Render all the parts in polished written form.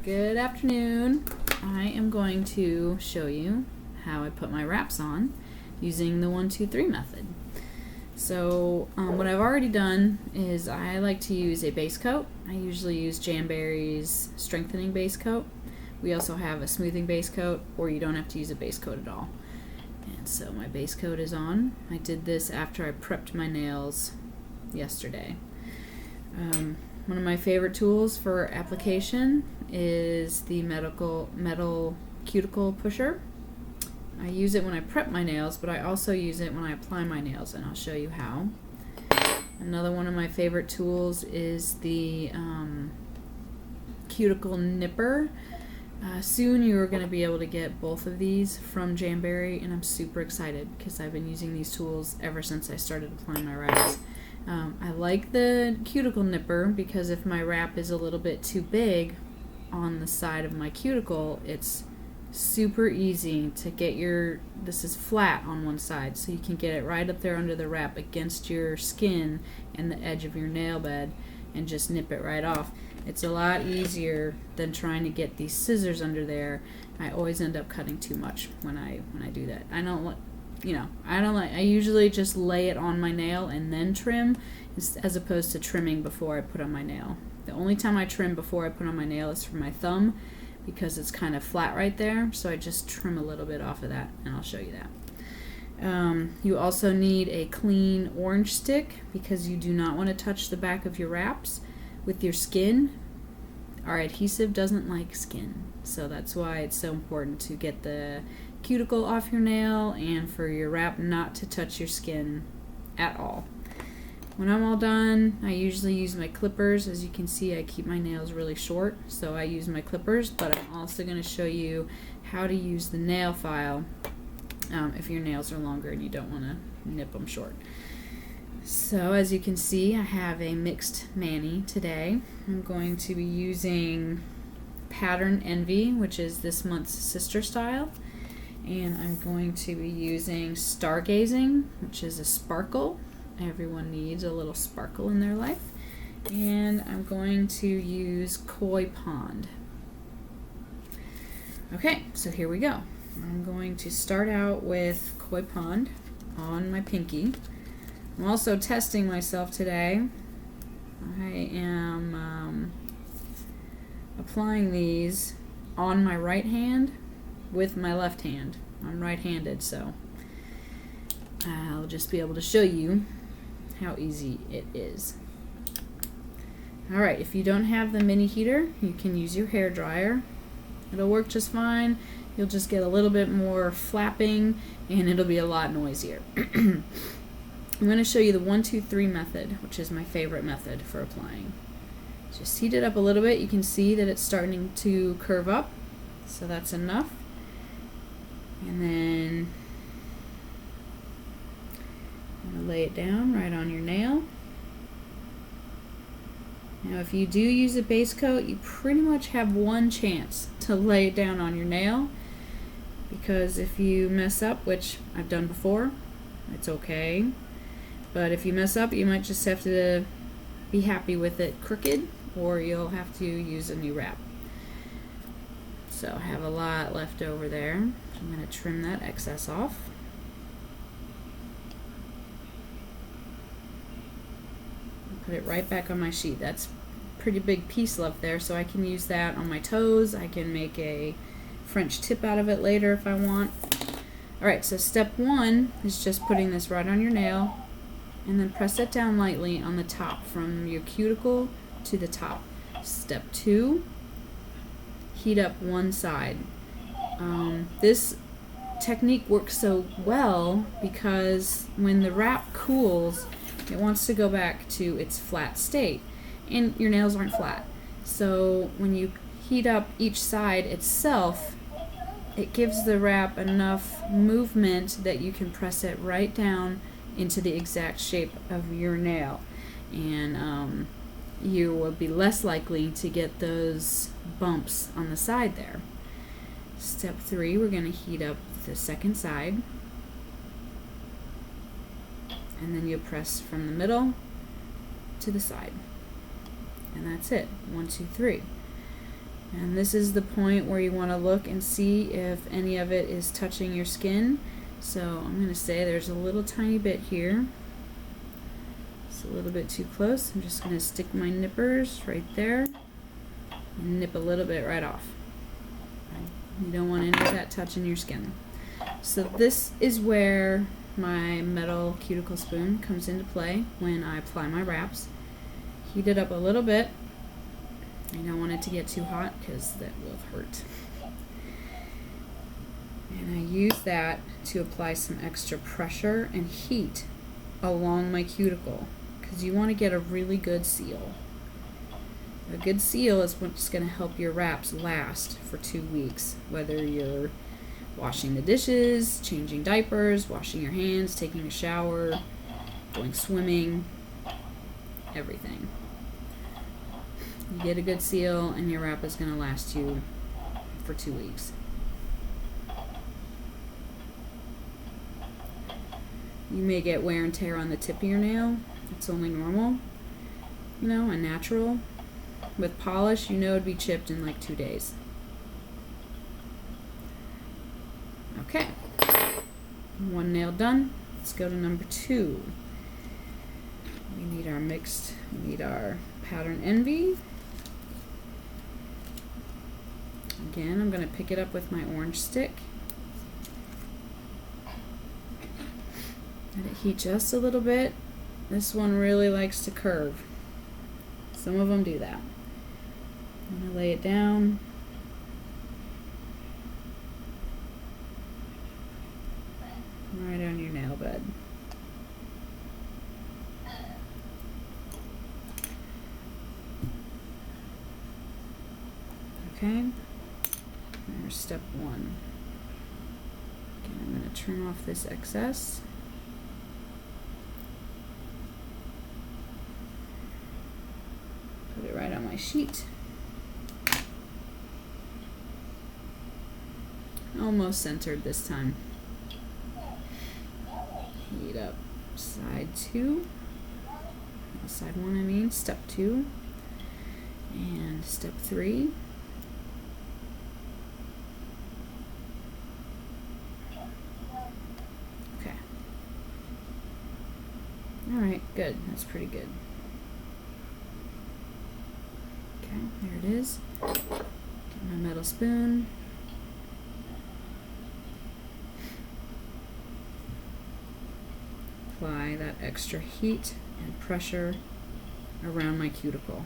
Good afternoon. I am going to show you how I put my wraps on using the 1, 2, 3 method. So what I've already done is I like to use a base coat. I usually use Jamberry's strengthening base coat. We also have a smoothing base coat, or you don't have to use a base coat at all. And so my base coat is on. I did this after I prepped my nails yesterday. One of my favorite tools for application is the metal cuticle pusher. I use it when I prep my nails, but I also use it when I apply my nails, and I'll show you how. Another one of my favorite tools is the cuticle nipper. Soon you are going to be able to get both of these from Jamberry, and I'm super excited because I've been using these tools ever since I started applying my wraps. I like the cuticle nipper because if my wrap is a little bit too big on the side of my cuticle, it's super easy to get this is flat on one side, so you can get it right up there under the wrap against your skin and the edge of your nail bed and just nip it right off. It's a lot easier than trying to get these scissors under there. I always end up cutting too much when I do that. I usually just lay it on my nail and then trim, as opposed to trimming before I put on my nail. The only time I trim before I put on my nail is for my thumb, because it's kind of flat right there, so I just trim a little bit off of that, and I'll show you that. You also need a clean orange stick because you do not want to touch the back of your wraps with your skin. Our adhesive doesn't like skin, so that's why it's so important to get the cuticle off your nail and for your wrap not to touch your skin at all. When I'm all done, I usually use my clippers. As you can see, I keep my nails really short, so I use my clippers, but I'm also going to show you how to use the nail file if your nails are longer and you don't want to nip them short. So as you can see, I have a mixed mani today. I'm going to be using Pattern Envy, which is this month's sister style. And I'm going to be using Stargazing, which is a sparkle. Everyone needs a little sparkle in their life. And I'm going to use Koi Pond. Okay, so here we go. I'm going to start out with Koi Pond on my pinky. I'm also testing myself today. I am applying these on my right hand with my left hand. I'm right-handed, so I'll just be able to show you how easy it is. Alright, if you don't have the mini heater, you can use your hair dryer. It'll work just fine. You'll just get a little bit more flapping, and it'll be a lot noisier. I'm going to show you the 1, 2, 3 method, which is my favorite method for applying. Just heat it up a little bit. You can see that it's starting to curve up, so that's enough. And then I'm going to lay it down right on your nail. Now if you do use a base coat, you pretty much have one chance to lay it down on your nail, because if you mess up, which I've done before, it's okay. But if you mess up, you might just have to be happy with it crooked, or you'll have to use a new wrap. So I have a lot left over there. I'm going to trim that excess off. Put it right back on my sheet. That's a pretty big piece left there, so I can use that on my toes. I can make a French tip out of it later if I want. Alright, so step 1 is just putting this right on your nail, and then press it down lightly on the top from your cuticle to the top. Step 2, heat up one side. This technique works so well because when the wrap cools, it wants to go back to its flat state, and your nails aren't flat. So when you heat up each side itself, it gives the wrap enough movement that you can press it right down into the exact shape of your nail, and you will be less likely to get those bumps on the side there. Step 3, we're going to heat up the second side, and then you'll press from the middle to the side, and that's it. 1, 2, 3. And this is the point where you want to look and see if any of it is touching your skin. So I'm going to say there's a little tiny bit here. It's a little bit too close. I'm just going to stick my nippers right there and nip a little bit right off. You don't want any of that touching your skin. So this is where my metal cuticle spoon comes into play when I apply my wraps. Heat it up a little bit. You don't want it to get too hot because that will hurt. And I use that to apply some extra pressure and heat along my cuticle because you want to get a really good seal. A good seal is what's going to help your wraps last for 2 weeks, whether you're washing the dishes, changing diapers, washing your hands, taking a shower, going swimming, everything. You get a good seal and your wrap is going to last you for 2 weeks. You may get wear and tear on the tip of your nail. It's only normal, and natural. With polish, it'd be chipped in like 2 days. Okay, 1 nail done. Let's go to number 2. We need our pattern envy. Again, I'm going to pick it up with my orange stick. Let it heat just a little bit. This one really likes to curve. Some of them do that. I'm going to lay it down. Right on your nail bed. Okay. There's step 1. Again, I'm going to trim off this excess. Put it right on my sheet. Almost centered this time. Heat up side 2. Side 1, I mean. Step 2. And step 3. Okay. Alright, good. That's pretty good. Okay, there it is. Get my metal spoon. Apply that extra heat and pressure around my cuticle.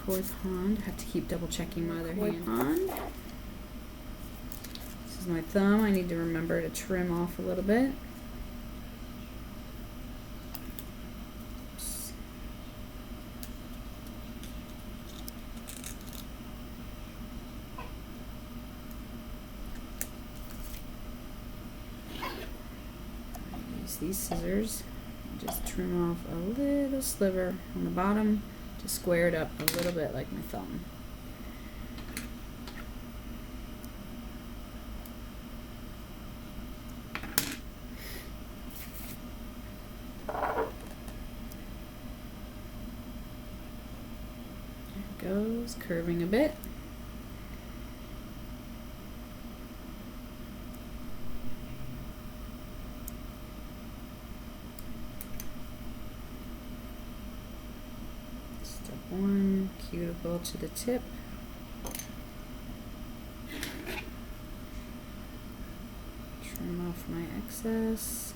Koi pond. I have to keep double checking my other hand. Pond. This is my thumb. I need to remember to trim off a little bit. Oops. I use these scissors and just trim off a little sliver on the bottom. To square it up a little bit like my thumb. There it goes, curving a bit. Step 1, cuticle to the tip. Trim off my excess.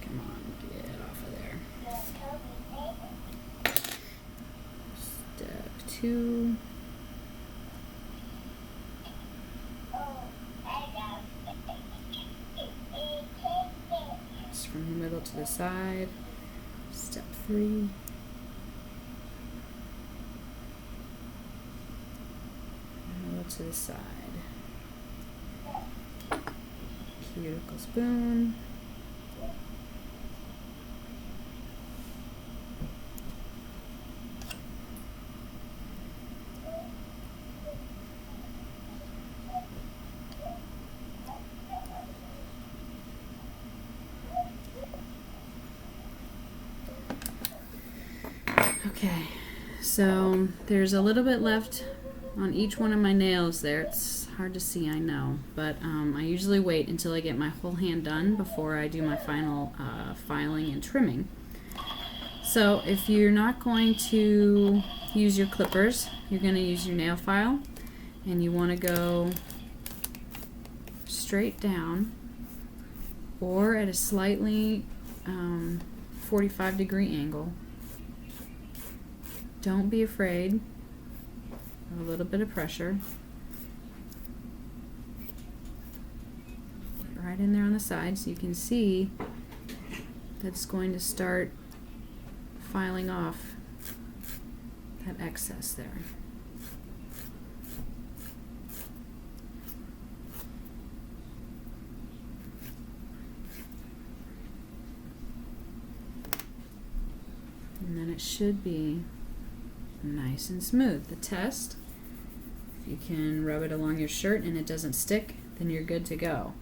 Come on, get off of there. Step 2. From the middle to the side. Step 3. Middle to the side. Cuticle spoon. Okay, so there's a little bit left on each one of my nails there. It's hard to see, I know, but I usually wait until I get my whole hand done before I do my final filing and trimming. So if you're not going to use your clippers, you're going to use your nail file, and you want to go straight down or at a slightly 45-degree angle. Don't be afraid of a little bit of pressure. Right in there on the side so you can see that's going to start filing off that excess there. And then it should be nice and smooth. The test, if you can rub it along your shirt and it doesn't stick, then you're good to go.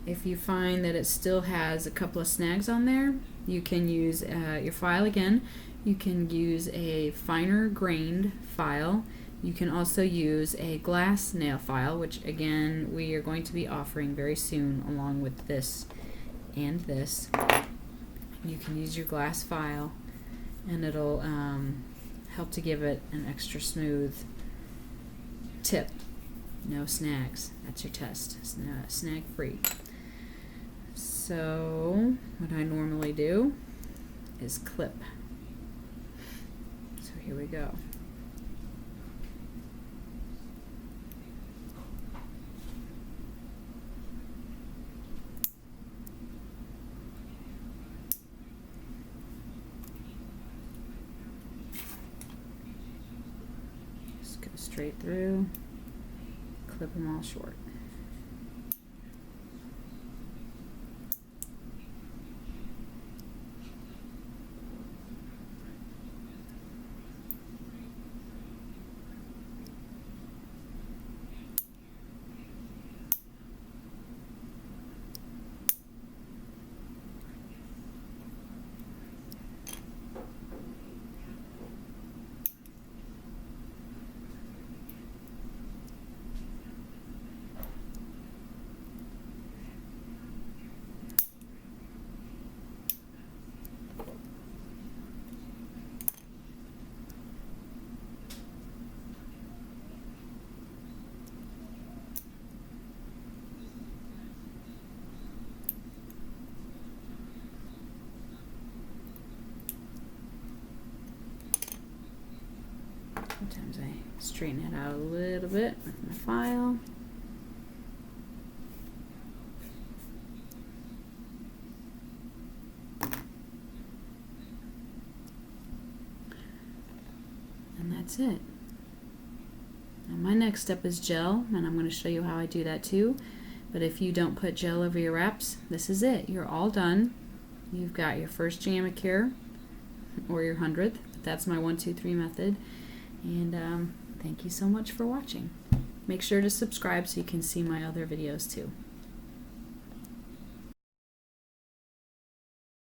If you find that it still has a couple of snags on there, you can use your file again. You can use a finer grained file. You can also use a glass nail file, which again we are going to be offering very soon along with this and this. You can use your glass file and it'll help to give it an extra smooth tip. No snags. That's your test. Snag free. So what I normally do is clip. So here we go. Just go straight through, clip them all short. Sometimes I straighten it out a little bit with my file. And that's it. Now my next step is gel, and I'm going to show you how I do that too. But if you don't put gel over your wraps, this is it. You're all done. You've got your first Jamacure, or your 100th. That's my 1, 2, 3 method. And thank you so much for watching. Make sure to subscribe so you can see my other videos too.